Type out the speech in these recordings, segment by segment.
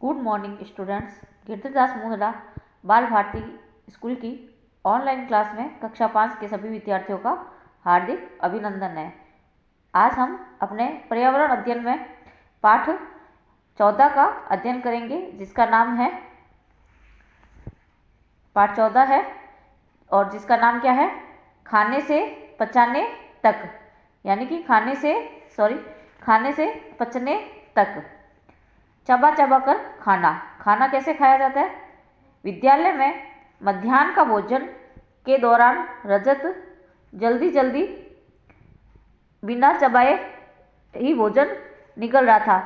Good morning students. Kirtidas Mohra Bal Bharati school की online class में कक्षा 5 के सभी विद्यार्थियों का हार्दिक अभिनंदन है। आज हम अपने पर्यावरण अध्ययन में पाठ 14 का अध्ययन करेंगे, जिसका नाम है पाठ 14 है और जिसका नाम क्या है, खाने से पचाने तक, यानी कि खाने से पचने तक। चबा चबा कर खाना। खाना कैसे खाया जाता है? विद्यालय में मध्याह्न का भोजन के दौरान रजत जल्दी जल्दी बिना चबाए ही भोजन निकल रहा था।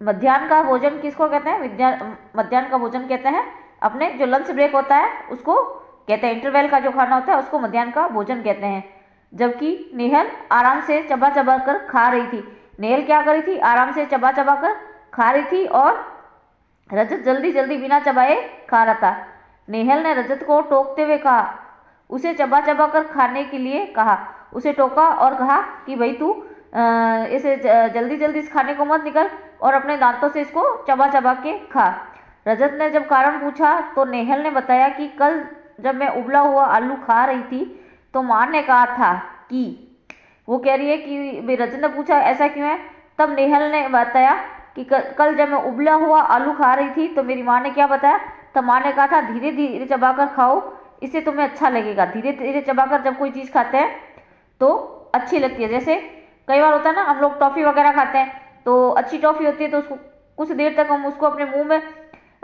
मध्याह्न का भोजन किसको कहते हैं? मध्याह्न का भोजन कहते हैं अपने जो लंच ब्रेक होता है उसको कहते हैं। इंटरवल का जो खाना होता है उसको मध्याह्न का भोजन कहते हैं। जबकि नेहल आराम से चबा चबा कर खा रही थी। नेहल क्या कर रही थी? आराम से चबा चबा कर खा रही थी और रजत जल्दी जल्दी बिना चबाए खा रहा था। नेहल ने रजत को टोकते हुए कहा, उसे चबा चबा कर खाने के लिए कहा। उसे टोका और कहा कि भाई तू इसे जल्दी जल्दी इस खाने को मत निकल और अपने दांतों से इसको चबा चबा के खा। रजत ने जब कारण पूछा तो नेहल ने बताया कि कल जब मैं उबला हुआ आलू खा रही थी तो माँ ने कहा था कि, वो कह रही है कि रजत ने पूछा ऐसा क्यों है, तब नेहल ने बताया कि कल जब मैं उबला हुआ आलू खा रही थी तो मेरी माँ ने क्या बताया, तब माँ ने कहा था धीरे धीरे चबाकर खाओ, इससे तुम्हें अच्छा लगेगा। धीरे धीरे चबाकर जब कोई चीज़ खाते हैं तो अच्छी लगती है। जैसे कई बार होता है ना, हम लोग टॉफ़ी वगैरह खाते हैं तो अच्छी टॉफ़ी होती है तो उसको कुछ देर तक हम उसको अपने मुंह में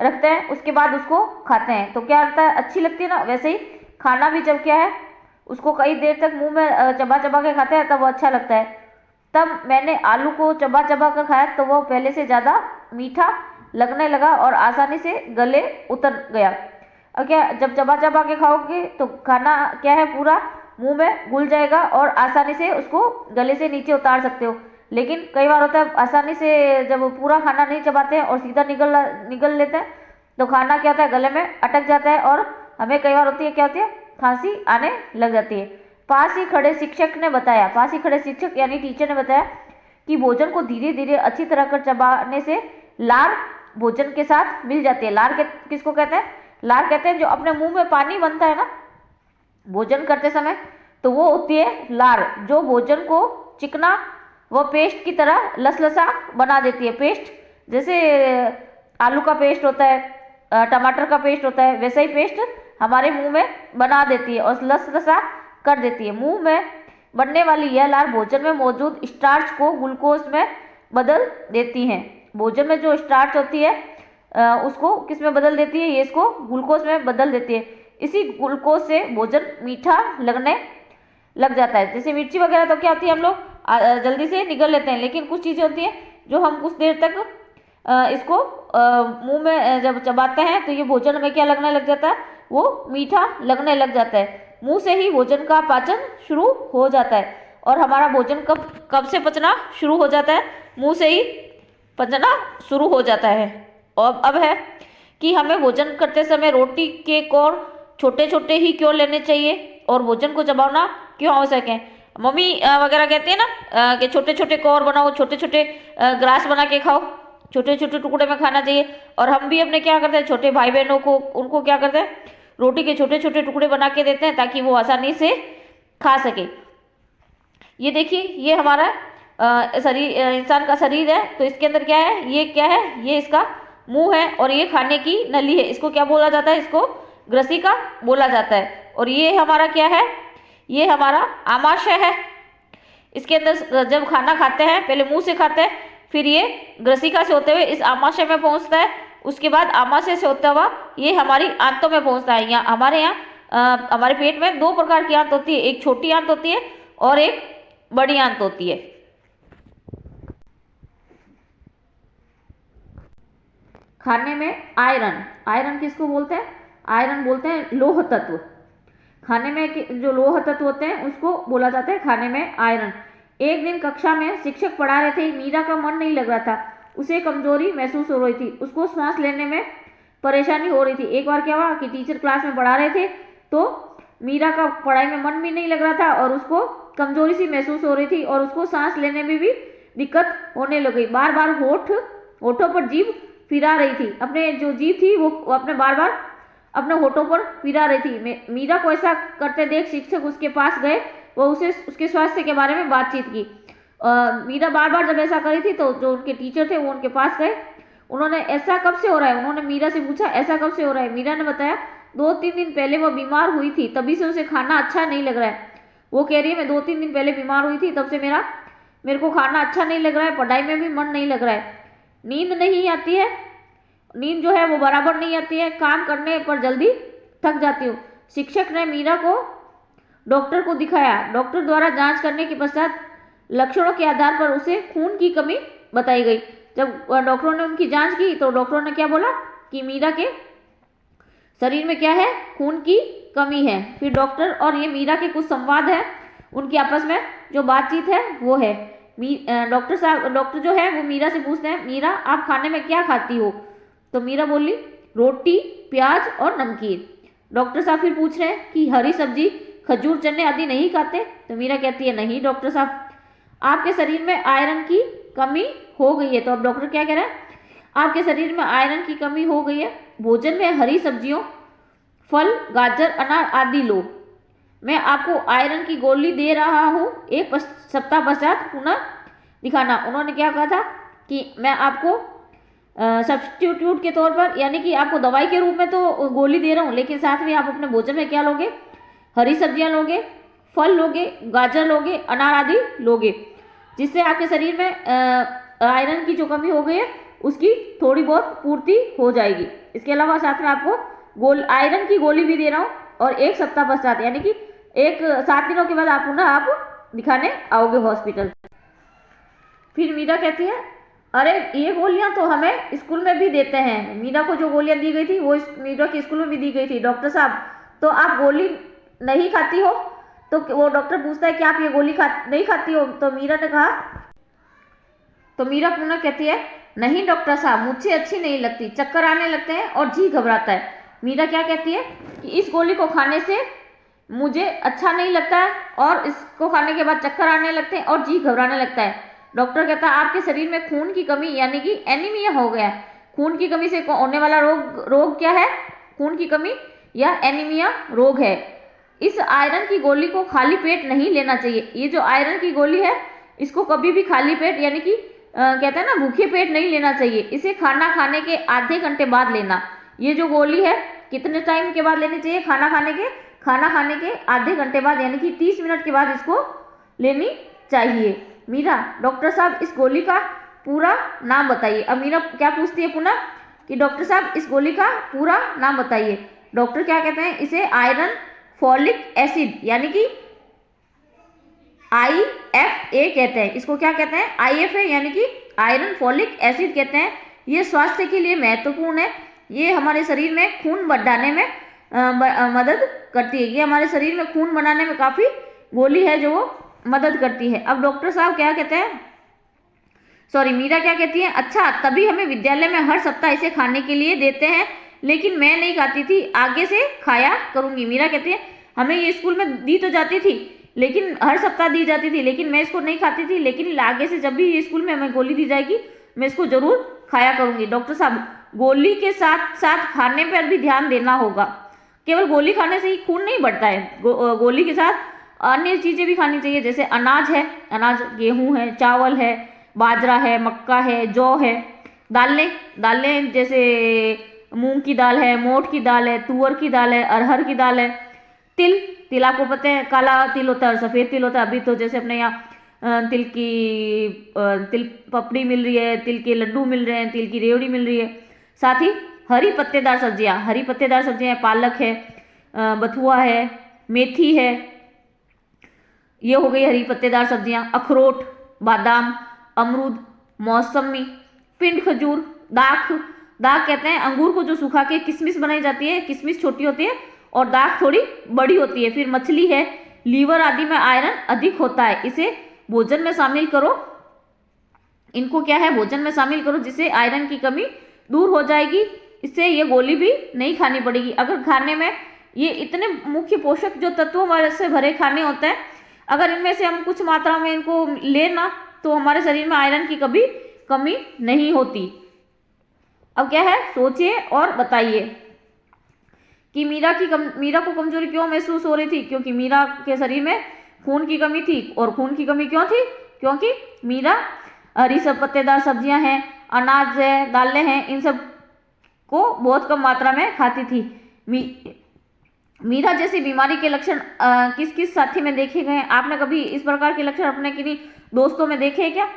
रखते हैं, उसके बाद उसको खाते हैं तो क्या लगता है, अच्छी लगती है ना। वैसे ही खाना भी जब क्या है उसको कई देर तक मुंह में चबा चबा के खाते हैं तब वो अच्छा लगता है। तब मैंने आलू को चबा चबा कर खाया तो वो पहले से ज़्यादा मीठा लगने लगा और आसानी से गले उतर गया। और क्या, जब चबा चबा के खाओगे तो खाना क्या है पूरा मुंह में घुल जाएगा और आसानी से उसको गले से नीचे उतार सकते हो। लेकिन कई बार होता है आसानी से जब पूरा खाना नहीं चबाते हैं और सीधा निगल लेते हैं तो खाना क्या होता है, गले में अटक जाता है और हमें कई बार होती है क्या होती है, खांसी आने लग जाती है। पास ही खड़े शिक्षक यानी टीचर ने बताया कि भोजन को धीरे धीरे अच्छी तरह कर चबाने से लार भोजन के साथ मिल जाती है। लार किसको कहते हैं? लार कहते हैं जो अपने मुंह में पानी बनता है ना भोजन करते समय, तो वो होती है लार, जो भोजन को चिकना व पेस्ट की तरह लसलसा बना देती है। पेस्ट जैसे आलू का पेस्ट होता है, टमाटर का पेस्ट होता है, वैसा ही पेस्ट हमारे मुंह में बना देती है और लसलसा कर देती है। मुंह में बनने वाली यह लार भोजन में मौजूद स्टार्च को ग्लूकोज में बदल देती है। भोजन में जो स्टार्च होती है उसको किस में बदल देती है? ये इसको ग्लूकोज में बदल देती है। इसी ग्लूकोज से भोजन मीठा लगने लग जाता है। जैसे मिर्ची वगैरह तो क्या होती है, हम लोग जल्दी से निगल लेते हैं, लेकिन कुछ चीज़ें होती हैं जो हम कुछ देर तक इसको मुंह में जब चबाते हैं तो ये भोजन में क्या लगने लग जाता है, वो मीठा लगने लग जाता है। मुंह से ही भोजन का पाचन शुरू हो जाता है। और हमारा भोजन कब से पचना शुरू हो जाता है? मुंह से ही पचना शुरू हो जाता है। और अब है कि हमें भोजन करते समय रोटी के कौर छोटे छोटे ही क्यों लेने चाहिए और भोजन को चबाना क्यों आवश्यक है? मम्मी वगैरह कहती है ना कि छोटे छोटे कौर बनाओ, छोटे छोटे ग्रास बना के खाओ, छोटे छोटे टुकड़े में खाना चाहिए। और हम भी अपने क्या करते हैं, छोटे भाई बहनों को उनको क्या करते हैं, रोटी के छोटे छोटे टुकड़े बना के देते हैं ताकि वो आसानी से खा सके। ये देखिए, ये हमारा शरीर, इंसान का शरीर है, तो इसके अंदर क्या है, ये क्या है, ये इसका मुंह है और ये खाने की नली है। इसको क्या बोला जाता है? इसको ग्रसिका बोला जाता है। और ये हमारा क्या है, ये हमारा आमाशय है। इसके अंदर जब खाना खाते हैं पहले मुंह से खाते हैं, फिर ये ग्रसिका से होते हुए इस आमाशय में पहुंचता है, उसके बाद आमाशय से होता हुआ ये हमारी आंतों में पहुंचता है। यहाँ हमारे पेट में दो प्रकार की आंत होती है, एक छोटी आंत होती है और एक बड़ी आंत होती है। खाने में आयरन किसको बोलते हैं? आयरन बोलते हैं लोह तत्व। खाने में जो लोह तत्व होते हैं उसको बोला जाता है खाने में आयरन। एक दिन कक्षा में शिक्षक पढ़ा रहे थे, मीरा का मन नहीं लग रहा था, उसे कमजोरी महसूस हो रही थी, उसको सांस लेने में परेशानी हो रही थी। एक बार क्या हुआ कि टीचर क्लास में पढ़ा रहे थे तो मीरा का पढ़ाई में मन भी नहीं लग रहा था और उसको कमजोरी सी महसूस हो रही थी और उसको सांस लेने में भी दिक्कत होने लग गई। बार बार होठों पर जीभ फिरा रही थी, अपने जो जीभ थी वो अपने बार बार अपने होठों पर फिरा रही थी। मीरा को ऐसा करते देख शिक्षक उसके पास गए, वो उसे उसके स्वास्थ्य के बारे में बातचीत की। मीरा बार बार जब ऐसा करी थी तो जो उनके टीचर थे वो उनके पास गए। उन्होंने ऐसा कब से हो रहा है, उन्होंने मीरा से पूछा ऐसा कब से हो रहा है। मीरा ने बताया 2-3 दिन पहले वो बीमार हुई थी, तभी से उसे खाना अच्छा नहीं लग रहा है। वो कह रही है मैं 2-3 दिन पहले बीमार हुई थी, तब से मेरे को खाना अच्छा नहीं लग रहा है, पढ़ाई में भी मन नहीं लग रहा है, नींद नहीं आती है, नींद जो है वो बराबर नहीं आती है, काम करने पर जल्दी थक जाती हूँ। शिक्षक ने मीरा को डॉक्टर को दिखाया। डॉक्टर द्वारा जांच करने के पश्चात लक्षणों के आधार पर उसे खून की कमी बताई गई। जब डॉक्टरों ने उनकी जांच की तो डॉक्टरों ने क्या बोला कि मीरा के शरीर में क्या है, खून की कमी है। फिर डॉक्टर और ये मीरा के कुछ संवाद है, उनकी आपस में जो बातचीत है वो है। डॉक्टर जो है वो मीरा से पूछते हैं, मीरा आप खाने में क्या खाती हो? तो मीरा बोली रोटी, प्याज और नमकीन। डॉक्टर साहब फिर पूछ रहे हैं कि हरी सब्जी, खजूर, चने आदि नहीं खाते? तो मीरा कहती है नहीं डॉक्टर साहब, आपके शरीर में आयरन की कमी हो गई है। तो अब डॉक्टर क्या कह रहे हैं, आपके शरीर में आयरन की कमी हो गई है, भोजन में हरी सब्जियों, फल, गाजर, अनार आदि लो। मैं आपको आयरन की गोली दे रहा हूँ, 1 सप्ताह पश्चात पुनः दिखाना। उन्होंने क्या कहा था कि मैं आपको सब्स्टिट्यूट के तौर पर, यानी कि आपको दवाई के रूप में तो गोली दे रहा हूँ, लेकिन साथ में आप अपने भोजन में क्या लोगे, हरी सब्जियां लोगे, फल लोगे, गाजर लोगे, अनार आदि लोगे, जिससे आपके शरीर में आयरन की जो कमी हो गई है उसकी थोड़ी बहुत पूर्ति हो जाएगी। इसके अलावा साथ में आपको आयरन की गोली भी दे रहा हूँ, और 1 सप्ताह पश्चात यानी कि 7 दिनों के बाद आप पुनः आप दिखाने आओगे हॉस्पिटल। फिर मीरा कहती है अरे ये गोलियां तो हमें स्कूल में भी देते हैं। मीरा को जो गोलियां दी गई थी वो मीरा के स्कूल में भी दी गई थी। डॉक्टर साहब तो आप गोली नहीं खाती हो? तो वो डॉक्टर पूछता है कि आप ये गोली नहीं खाती हो? तो मीरा ने कहा, तो मीरा पुनः कहती है नहीं डॉक्टर साहब, मुझे अच्छी नहीं लगती, चक्कर आने लगते हैं और जी घबराता है। मीरा क्या कहती है कि इस गोली को खाने से मुझे अच्छा नहीं लगता है और इसको खाने के बाद चक्कर आने लगते हैं और जी घबराने लगता है। डॉक्टर कहता है आपके शरीर में खून की कमी यानी कि एनीमिया हो गया है। खून की कमी से होने वाला रोग क्या है? खून की कमी या एनीमिया रोग है। इस आयरन की गोली को खाली पेट नहीं लेना चाहिए। ये जो आयरन की गोली है इसको कभी भी खाली पेट यानी कि कहते हैं ना भूखे पेट नहीं लेना चाहिए। इसे खाना खाने के आधे घंटे बाद लेना। ये जो गोली है कितने टाइम के बाद लेनी चाहिए? खाना खाने के आधे घंटे बाद यानी कि 30 मिनट के बाद इसको लेनी चाहिए। मीरा डॉक्टर साहब इस गोली का पूरा नाम बताइए। अब मीरा क्या पूछती है पुनः कि डॉक्टर साहब इस गोली का पूरा नाम बताइए। डॉक्टर क्या कहते हैं, इसे आयरन फॉलिक एसिड यानी कि IFA कहते हैं। इसको क्या कहते हैं? IFA यानी कि आयरन फॉलिक एसिड कहते हैं। ये स्वास्थ्य के लिए महत्वपूर्ण है। ये हमारे शरीर में खून बढ़ाने में मदद करती है। ये हमारे शरीर में खून बनाने में काफ़ी गोली है जो वो मदद करती है। अब डॉक्टर साहब क्या कहते हैं, मीरा क्या कहती है, अच्छा तभी हमें विद्यालय में हर सप्ताह इसे खाने के लिए देते हैं, लेकिन मैं नहीं खाती थी, आगे से खाया करूंगी। मीरा कहती है हमें ये स्कूल में दी तो जाती थी, लेकिन हर सप्ताह दी जाती थी, लेकिन मैं इसको नहीं खाती थी, लेकिन आगे से जब भी ये स्कूल में हमें गोली दी जाएगी मैं इसको जरूर खाया करूंगी। डॉक्टर साहब गोली के साथ साथ खाने पर भी ध्यान देना होगा। केवल गोली खाने से ही खून नहीं बढ़ता है, गोली के साथ अन्य चीज़ें भी खानी चाहिए, जैसे अनाज है, अनाज गेहूं है, चावल है, बाजरा है, मक्का है, जौ है, दालें जैसे मूंग की दाल है, मोठ की दाल है, तुअर की दाल है, अरहर की दाल है, तिल आपको पता है काला तिल होता है और सफ़ेद तिल होता है। अभी तो जैसे अपने यहाँ तिल पपड़ी मिल रही है, तिल के लड्डू मिल रहे हैं, तिल की रेवड़ी मिल रही है। साथ ही हरी पत्तेदार सब्जियाँ पालक है, बथुआ है, मेथी है, ये हो गई हरी पत्तेदार सब्जियां। अखरोट, बादाम, अमरूद, मौसमी, पिंड खजूर, दाख कहते हैं अंगूर को जो सुखा के किशमिश बनाई जाती है। किशमिश छोटी होती है और दाख थोड़ी बड़ी होती है। फिर मछली है, लीवर आदि में आयरन अधिक होता है, इसे भोजन में शामिल करो। इनको क्या है, भोजन में शामिल करो, जिससे आयरन की कमी दूर हो जाएगी। इससे ये गोली भी नहीं खानी पड़ेगी। अगर खाने में ये इतने मुख्य पोषक जो तत्वों से भरे खाने होते हैं, अगर इनमें से हम कुछ मात्रा में इनको लेना तो हमारे शरीर में आयरन की कभी कमी नहीं होती। अब क्या है, सोचिए और बताइए कि मीरा को कमजोरी क्यों महसूस हो रही थी? क्योंकि मीरा के शरीर में खून की कमी थी। और खून की कमी क्यों थी? क्योंकि मीरा हरी सब पत्तेदार सब्जियां हैं, अनाज है, दालें हैं, इन सब को बहुत कम मात्रा में खाती थी। मीरा जैसी बीमारी के लक्षण किस किस साथी में देखे गए हैं? आपने कभी इस प्रकार के लक्षण अपने किन्हीं दोस्तों में देखे हैं क्या?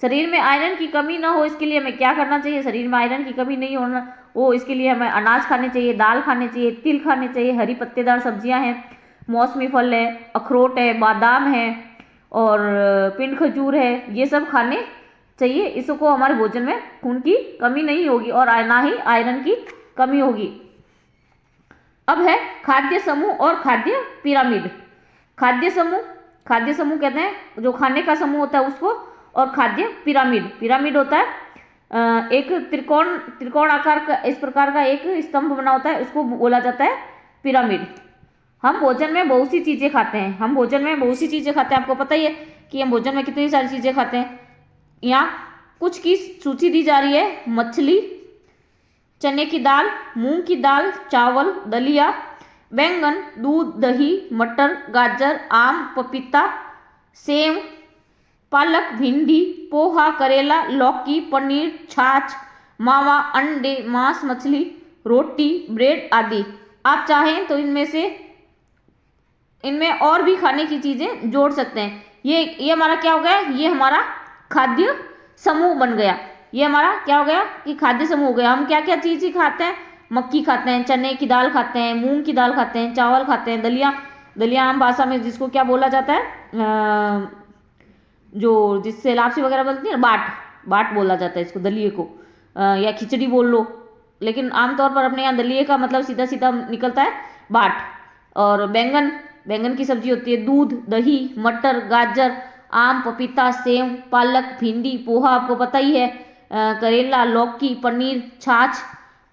शरीर में आयरन की कमी ना हो इसके लिए हमें क्या करना चाहिए? शरीर में आयरन की कमी नहीं होना हो इसके लिए हमें अनाज खाने चाहिए, दाल खाने चाहिए, तिल खाने चाहिए, हरी पत्तेदार सब्जियां हैं, मौसमी फल है, अखरोट है, बादाम है और पिंड खजूर है, ये सब खाने चाहिए। इसको हमारे भोजन में खून की कमी नहीं होगी और ना ही आयरन की कमी होगी। अब है खाद्य समूह और खाद्य पिरामिड। खाद्य समूह कहते हैं जो खाने का समूह होता है उसको, और खाद्य पिरामिड होता है एक त्रिकोण आकार का इस प्रकार का एक स्तंभ बना होता है, उसको बोला जाता है पिरामिड। हम भोजन में बहुत सी चीजें खाते हैं, आपको पता ही है कि हम भोजन में कितनी सारी चीजें खाते हैं। यहाँ कुछ की सूची दी जा रही है: मछली, चने की दाल, मूंग की दाल, चावल, दलिया, बैंगन, दूध, दही, मटर, गाजर, आम, पपीता, सेव, पालक, भिंडी, पोहा, करेला, लौकी, पनीर, छाछ, मावा, अंडे, मांस, मछली, रोटी, ब्रेड आदि। आप चाहें तो इनमें और भी खाने की चीजें जोड़ सकते हैं। ये हमारा क्या हो गया? ये हमारा खाद्य समूह बन गया। ये हमारा क्या हो गया कि खाद्य समूह हो गया। हम क्या क्या चीज खाते हैं? मक्की खाते हैं, चने की दाल खाते हैं, मूंग की दाल खाते हैं, चावल खाते हैं, दलिया आम भाषा में जिसको क्या बोला जाता है, जो जिससे लापसी वगैरह बनती है ना, बाट बोला जाता है इसको, दलिये को, या खिचड़ी बोल लो, लेकिन आमतौर पर अपने यहाँ दलिये का मतलब सीधा सीधा निकलता है बाट। और बैंगन की सब्जी होती है, दूध, दही, मटर, गाजर, आम, पपीता, सेव, पालक, भिंडी, पोहा आपको पता ही है, करेला, लौकी, पनीर, छाछ,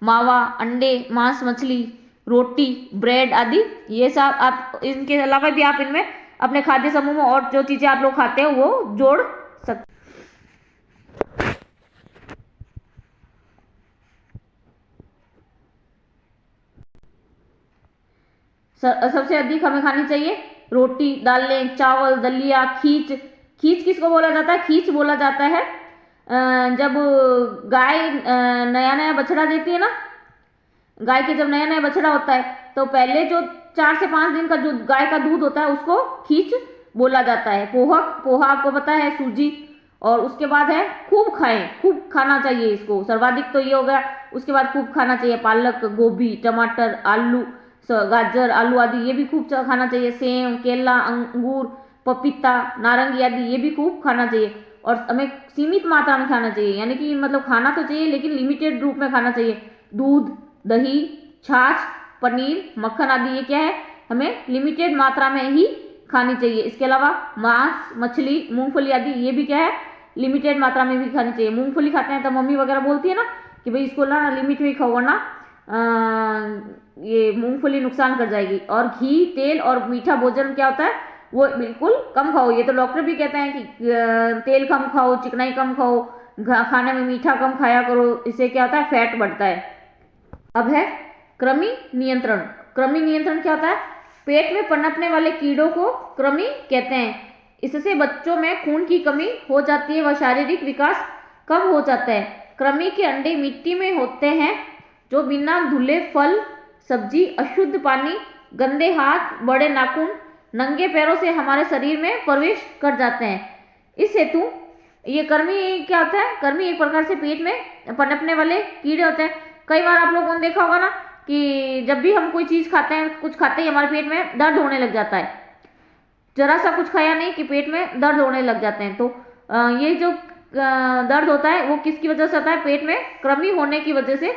मावा, अंडे, मांस, मछली, रोटी, ब्रेड आदि। ये सब आप इनके अलावा भी आप इनमें अपने खाद्य समूह में और जो चीजें आप लोग खाते हो वो जोड़ सकते। सबसे अधिक हमें खानी चाहिए रोटी, दालें, चावल, दलिया, खींच किसको बोला जाता है? खींच बोला जाता है जब गाय नया नया बछड़ा देती है ना, गाय के जब नया नया बछड़ा होता है तो पहले जो 4 से 5 दिन का जो गाय का दूध होता है उसको खींच बोला जाता है। पोहा आपको पता है, सूजी। और उसके बाद है खूब खाना चाहिए इसको, सर्वाधिक तो ये हो गया। उसके बाद खूब खाना चाहिए पालक, गोभी, टमाटर, आलू, गाजर, आलू आदि, ये भी खूब खाना चाहिए। सेव, केला, अंगूर, पपीता, नारंगी आदि, ये भी खूब खाना चाहिए। और हमें सीमित मात्रा में खाना चाहिए, यानी कि मतलब खाना तो चाहिए लेकिन लिमिटेड रूप में खाना चाहिए। दूध, दही, छाछ, पनीर, मक्खन आदि, ये क्या है? हमें लिमिटेड मात्रा में ही खानी चाहिए। इसके अलावा मांस, मछली, मूंगफली आदि, ये भी क्या है? लिमिटेड मात्रा में भी खानी चाहिए। मूंगफली खाते हैं तो मम्मी वगैरह बोलती है ना कि भाई इसको ना लिमिट में खाओ वरना ये मूंगफली नुकसान कर जाएगी। और घी, तेल और मीठा भोजन क्या होता है? वो बिल्कुल कम खाओ। ये तो डॉक्टर भी कहते हैं कि तेल कम खाओ, चिकनाई कम खाओ, खाने में मीठा कम खाया करो, इससे क्या होता है? फैट बढ़ता है। अब है कृमि नियंत्रण। कृमि नियंत्रण क्या होता है? पेट में पनपने वाले कीड़ों को कृमि कहते हैं। इससे बच्चों में खून की कमी हो जाती है व शारीरिक विकास कम हो जाता है। कृमि के अंडे मिट्टी में होते हैं जो बिना धुले फल, सब्जी, अशुद्ध पानी, गंदे हाथ, बड़े नाखून, नंगे पैरों से हमारे शरीर में प्रवेश कर जाते हैं। इस हेतु ये कृमि क्या होता है? कृमि एक प्रकार से पेट में पनपने वाले कीड़े होते हैं। कई बार आप लोगों ने देखा होगा ना कि जब भी हम कोई चीज खाते हैं, कुछ खाते ही हमारे पेट में दर्द होने लग जाता है। जरा सा कुछ खाया नहीं कि पेट में दर्द होने लग जाते हैं। तो ये जो दर्द होता है वो किसकी वजह से होता है? पेट में कृमि होने की वजह से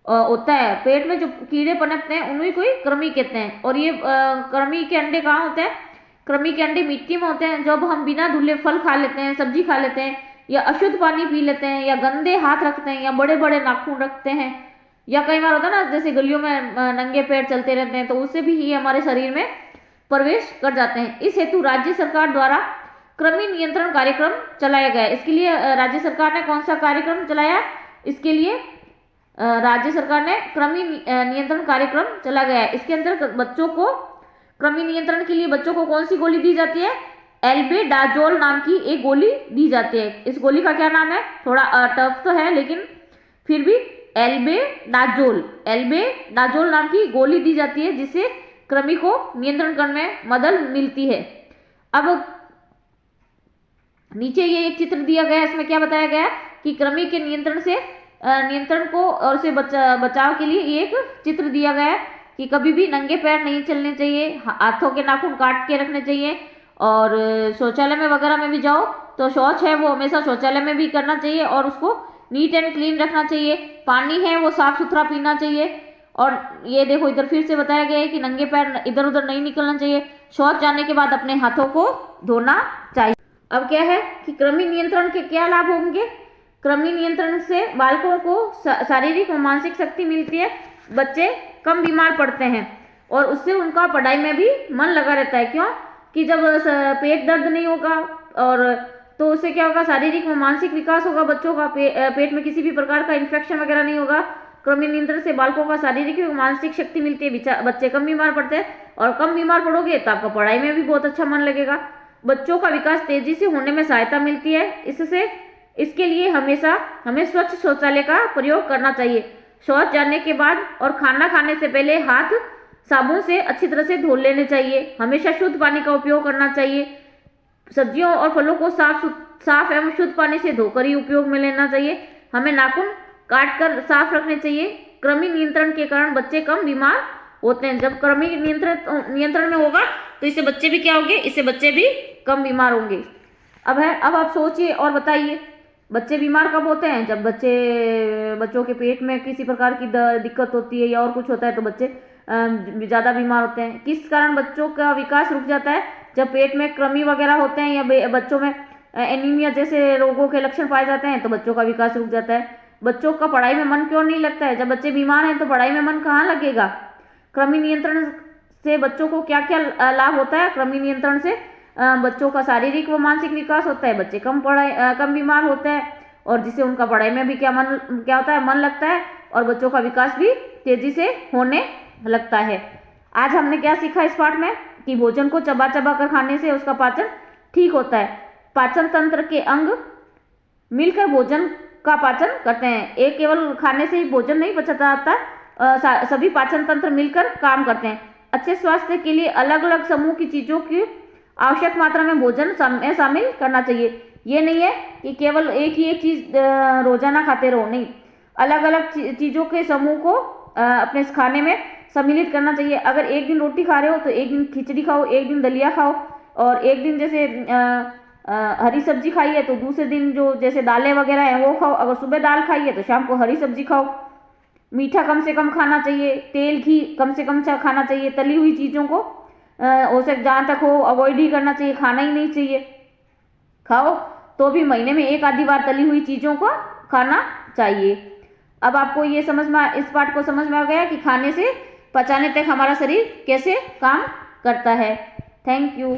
होता है। पेट में जो कीड़े पनपते हैं उन्हीं को ही कृमि कहते हैं। और ये कृमि के अंडे कहाँ होते हैं? कृमि के अंडे मिट्टी में होते हैं। जब हम बिना धुले फल खा लेते हैं, सब्जी खा लेते हैं, या अशुद्ध पानी पी लेते हैं, या गंदे हाथ रखते हैं, या बड़े बड़े नाखून रखते हैं, या कई बार होता है ना जैसे गलियों में नंगे पैर चलते रहते हैं, तो उससे भी ये हमारे शरीर में प्रवेश कर जाते हैं। इस हेतु राज्य सरकार द्वारा कृमि नियंत्रण कार्यक्रम चलाया गया है। इसके लिए राज्य सरकार ने कौन सा कार्यक्रम चलाया? इसके लिए राज्य सरकार ने कृमि नियंत्रण कार्यक्रम चला गया है। इसके अंदर बच्चों को कृमि नियंत्रण के लिए बच्चों को कौन सी गोली दी जाती है? एल्बेडाजोल नाम की एक गोली दी जाती है। इस गोली का क्या नाम है? थोड़ा टफ तो है लेकिन फिर भी एल्बेडाजोल नाम की गोली दी जाती है, जिससे कृमि को नियंत्रण करने में मदद मिलती है। अब नीचे ये एक चित्र दिया गया है, इसमें क्या बताया गया है कि कृमि के नियंत्रण को और से बचाव के लिए एक चित्र दिया गया है कि कभी भी नंगे पैर नहीं चलने चाहिए, हाथों के नाखून काट के रखने चाहिए, और शौचालय में वगैरह में भी जाओ तो शौच है वो हमेशा शौचालय में भी करना चाहिए और उसको नीट एंड क्लीन रखना चाहिए। पानी है वो साफ सुथरा पीना चाहिए। और ये देखो इधर फिर से बताया गया है कि नंगे पैर इधर उधर नहीं निकलना चाहिए। शौच जाने के बाद अपने हाथों को धोना चाहिए। अब क्या है कि कृमि नियंत्रण के क्या लाभ होंगे? कृमि नियंत्रण से बालकों को शारीरिक और मानसिक शक्ति मिलती है, बच्चे कम बीमार पड़ते हैं और उससे उनका पढ़ाई में भी मन लगा रहता है। क्यों कि जब पेट दर्द नहीं होगा और तो उससे क्या होगा, शारीरिक और मानसिक विकास होगा बच्चों का, पेट में किसी भी प्रकार का इन्फेक्शन वगैरह नहीं होगा। कृमि नियंत्रण से बालकों का शारीरिक और मानसिक शक्ति मिलती है, बच्चे कम बीमार पड़ते हैं और कम बीमार पड़ोगे तो आपका पढ़ाई में भी बहुत अच्छा मन लगेगा। बच्चों का विकास तेजी से होने में सहायता मिलती है। इसके लिए हमेशा हमें स्वच्छ शौचालय का प्रयोग करना चाहिए। शौच जाने के बाद और खाना खाने से पहले हाथ साबुन से अच्छी तरह से धो लेने चाहिए। हमेशा शुद्ध पानी का उपयोग करना चाहिए। सब्जियों और फलों को साफ एवं शुद्ध पानी से धोकर ही उपयोग में लेना चाहिए। हमें नाखून काट कर साफ रखने चाहिए। कृमि नियंत्रण के कारण बच्चे कम बीमार होते हैं। जब कृमि नियंत्रण में होगा तो इससे बच्चे भी क्या होंगे, इससे बच्चे भी कम बीमार होंगे। अब आप सोचिए और बताइए, बच्चे बीमार कब होते हैं? जब बच्चों के पेट में किसी प्रकार की दिक्कत होती है या और कुछ होता है तो बच्चे ज़्यादा बीमार होते हैं। किस कारण बच्चों का विकास रुक जाता है? जब पेट में कृमि वगैरह होते हैं या बच्चों में एनीमिया जैसे रोगों के लक्षण पाए जाते हैं तो बच्चों का विकास रुक जाता है। बच्चों का पढ़ाई में मन क्यों नहीं लगता है? जब बच्चे बीमार हैं तो पढ़ाई में मन कहाँ लगेगा? कृमि नियंत्रण से बच्चों को क्या क्या लाभ होता है? कृमि नियंत्रण से बच्चों का शारीरिक व मानसिक विकास होता है, बच्चे कम बीमार होते हैं और जिससे उनका पढ़ाई में भी क्या होता है, मन लगता है और बच्चों का विकास भी तेजी से होने लगता है। आज हमने क्या सीखा इस पाठ में कि भोजन को चबा चबा कर खाने से उसका पाचन ठीक होता है। पाचन तंत्र के अंग मिलकर भोजन का पाचन करते हैं। एक केवल खाने से ही भोजन नहीं पचा जाता, सभी पाचन तंत्र मिलकर काम करते हैं। अच्छे स्वास्थ्य के लिए अलग अलग समूह की चीजों की आवश्यक मात्रा में भोजन में शामिल करना चाहिए। ये नहीं है कि केवल एक ही एक चीज रोजाना खाते रहो, नहीं, अलग अलग चीजों के समूह को अपने खाने में सम्मिलित करना चाहिए। अगर एक दिन रोटी खा रहे हो तो एक दिन खिचड़ी खाओ, एक दिन दलिया खाओ, और एक दिन जैसे हरी सब्जी खाई है तो दूसरे दिन जो जैसे दालें वगैरह हैं वो खाओ। अगर सुबह दाल खाई है तो शाम को हरी सब्जी खाओ। मीठा कम से कम खाना चाहिए, तेल घी कम से कम खाना चाहिए। तली हुई चीज़ों को हो सके जहाँ तक हो अवॉइड ही करना चाहिए, खाना ही नहीं चाहिए। खाओ तो भी महीने में एक आधी बार तली हुई चीज़ों को खाना चाहिए। अब आपको ये इस पाठ को समझ में आ गया कि खाने से पचाने तक हमारा शरीर कैसे काम करता है। Thank you.